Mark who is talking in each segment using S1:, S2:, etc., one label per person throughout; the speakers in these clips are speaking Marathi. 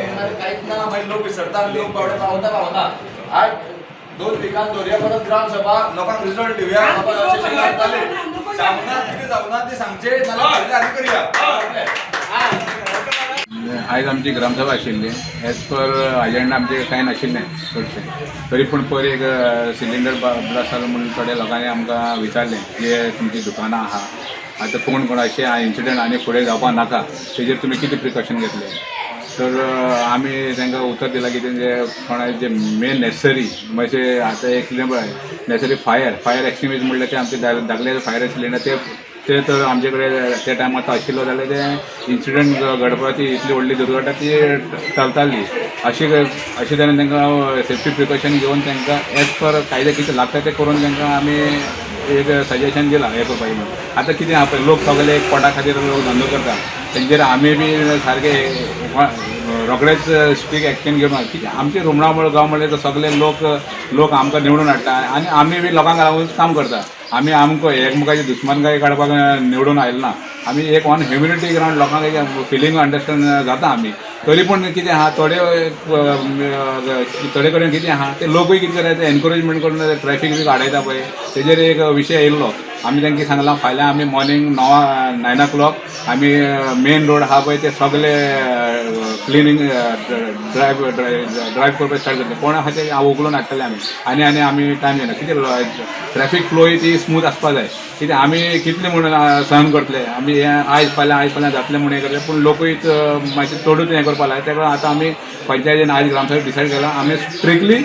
S1: येणार काहीच ना मागीर लोक विसरता लोक बावडे पावता आज 2 विकांत दर्या परत ग्रामसभा लोकांक रिजल्ट दिवया बाबा अशें शिकतात जाले सामना कितें जावना ते सांगचे नाल्यार पयले आनी करया
S2: आयज आमची ग्रामसभा आशिल्ली एज पर अजेंडा आमचे कांय नाशिल्लें चडशें तरी पूण पयर एक सिलिंडर ब्लास्ट जालो म्हणून थोड्या लोकांनी आमकां विचारलें की तुमची दुकानां आहा आतां कोण अशें इन्सिडंट आनी फुडें जावपाक नाका तेजेर तुमी कितें प्रिकॉशन घेतले तर आमी तांकां उत्तर दिलां की जे कोणाचे जे मेन नेसेसरी म्हणजे आतां एक नेसेसरी फायर एक्सटिंग्विश म्हणल्यार ते आमचे धाकले फायर सिलिंडर ते तर आमचे कडेन त्या टायमार तो आशिल्लो जाल्यार ते इन्सिडंट घडपाची इतली व्हडली दुर्घटना ती टलताली अशी तरेन तांकां सेफ्टी प्रिकॉशन घेवन तांकां एज पर कायदे कितें लागता तें करून तांकां आमी एक सजेशन दिलां हें करपाचें म्हणून आतां कितें आहा पळय लोक सगळे एक पोटा खातीर लोक धंदो करता तेंचेर आमी बी सारके रोखडेच स्ट्रीक एक्शन घेवन कितें आमचे रुमणामुळे गांव म्हणल्यार सगळे लोक आमकां निवडून हाडटा आनी आमी बी लोकांक लागून काम करता आमी आमकां एकमेकाची दुश्मनकाय काडपाक निवडून आयले ना आमी एक ऑन ह्युमॅनिटी ग्रावंड लोकांक एक फिलींग अंडरस्टँड जाता आमी तरी पूण कितें आहा थोडे कडेन कितें आहा ते लोकूय कितें करता एनकरेजमेंट करून ट्रॅफीक बी काडयता पळय तेजेर एक विशय येयल्लो आमी तांकां सांगलां फाल्यां आमी मॉर्निंग 9 o'clock आमी मेन रोड आहा पळय ते सगळे क्लिनींग ड्रायव्ह करपाक स्टार्ट करतले कोण आहा ते हांव उखलून हाडटले आमी आनी आमी टायम दिना कितें ट्रॅफीक फ्लोय ती स्मूथ आसपा जाय कितें आमी कितले म्हणून सहन करतले आमी हें आयज फाल्यां जातलें म्हणून हें करतले पूण लोकूय मातशें चडूच हें करपा लागले तेका आतां आमी पंचायतीन आयज ग्रामसभेक डिसायड केलां आमी स्ट्रिक्टली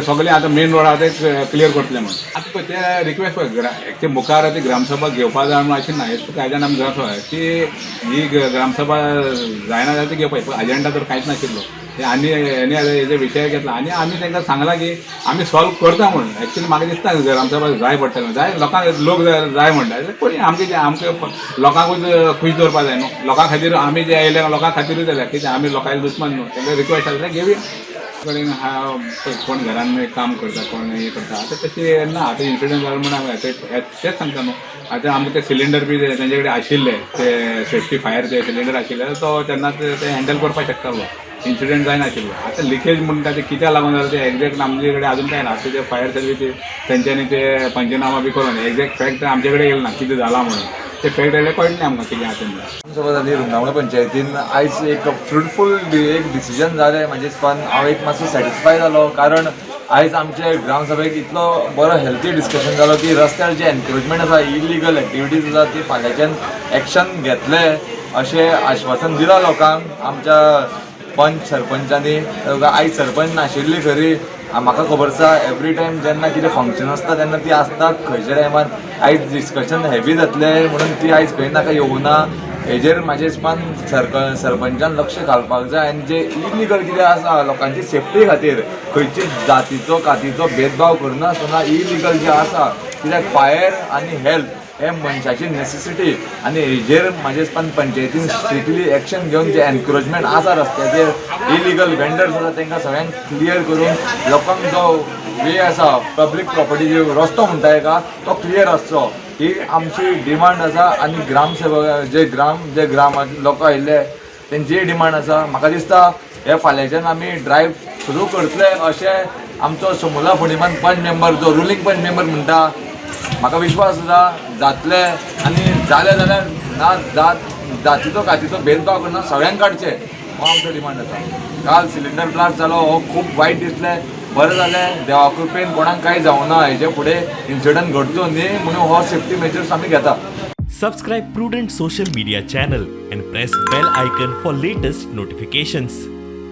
S2: सगळे आतां मेन रोड आहा ते क्लियर करतले म्हणून आतां पळय ते रिक्वेस्ट पळय ते मुखार ती ग्रामसभा घेवपा जाय म्हणून अशें ना हेच कायद्यान आमी ग्रामसभा की ही ग्रामसभा जायना जाल्यार ती घेवपाची पूण अजेंडा तर कांयच नाशिल्लो ते आनी हेजे विशय घेतला आनी आमी तांकां सांगलां की आमी सॉल्व करता म्हणून एक्चुअली म्हाका दिसता ग्रामसभा जाय पडटलें जाय लोकांक लोक जाय म्हणटा पळय आमकां लोकांकूच खूश दवरपा जाय न्हू लोकां खातीर आमी जे येयले लोकां खातीरूच जाल्यार कितें आमी लोकांचे दुश्मन न्हू तांकां रिक्वेस्ट आसल्यार घेवया कडेन कोण घरान काम करता कोण हें करता आतां तशें ना आतां इन्सिडंट जालो म्हणून हांवें तेच सांगता न्हू आतां आमकां ते सिलिंडर बी तेंचे कडेन आशिल्ले ते सेफ्टी फायर ते सिलिंडर आशिल्ले तो तेन्ना ते हँडल करपाक शकतालो इन्सिडंट जायनाशिल्लो आतां लिकेज म्हणटा ते कित्याक लागून जाता ते एक्झॅक्ट आमचे कडेन अजून कांय ना आतां ते फायर सर्वीस तेंच्यांनी ते पंचनामा बी करून एक्झॅक्ट फॅक्ट आमचे कडेन येयलो ना कितें जाला म्हणून ते फॅक्ट येयले कळटलें आमकां कितें आहा तेन्ना
S3: ग्रामसभा जाली रुमणावळे पंचायतीन आयज एक फ्रुटफूल एक डिसिजन जालें म्हणजे हांव एक मातसो सॅटिस्फाय जालो कारण आयज आमचे ग्रामसभेक इतलो बरो हेल्थी डिस्कशन जालो की रस्त्यार जे एनक्रोचमेंट आसा इलिगल एक्टिविटीज आसा ती फाल्यांच्यान एक्शन घेतले अशें आश्वासन दिलां लोकांक आमच्या पंच सरपंचांनी आयज सरपंच नाशिल्ली खरी म्हाका खबर आसा एवरी टायम जेन्ना कितें फंक्शन आसता तेन्ना ती आसतात खंयच्या टायमार आयज डिस्कशन हेवी जातलें म्हणून ती आयज खंय नाका येवना हेजेर म्हाजे हिसपान सरपंचान लक्ष घालपाक जाय आनी जे इलिगल कितें आसा लोकांची सेफ्टी खातीर खंयची जातीचो कातीचो भेदभाव करनासतना इलिगल जे आसा कित्याक फायर आनी हेल्थ हे मनशाची नेसेसिटी आनी हेजेर म्हाजे हिसपान पंचायतीन स्ट्रिक्टली एक्शन घेवन जे एनक्रोचमेंट आसा रस्त्याचेर इलिगल वेंडर्स आसा तांकां सगळ्यांक क्लियर करून लोकांक जो वे आसा पब्लीक प्रॉपर्टी जो रस्तो म्हणटा एका तो क्लियर आसचो ही आमची डिमांड आसा आनी ग्रामसेवक जे ग्राम लोक आयिल्ले तेंची डिमांड आसा म्हाका दिसता हे फाल्यांच्यान आमी ड्रायव्ह सुरू करतले अशें आमचो समोला फुडेमान पंच मेंबर जो रुलींग पंच मेंबर म्हणटा म्हाका विश्वास आसा जातले आनी जालें जाल्यार ना जातीचो कातीचो भेदभाव करना सगळ्यांक काडचे हो आमचो डिमांड आसा काल सिलिंडर ब्लास्ट जालो हो खूब वायट दिसलें बरें जालें देवा कृपेन कोणाक कांय जावना हेजे फुडें इन्सिडंट घडचो न्ही म्हणून हो सेफ्टी मेजर्स आमी घेता
S4: Subscribe Prudent social media channel and press bell icon for latest notifications.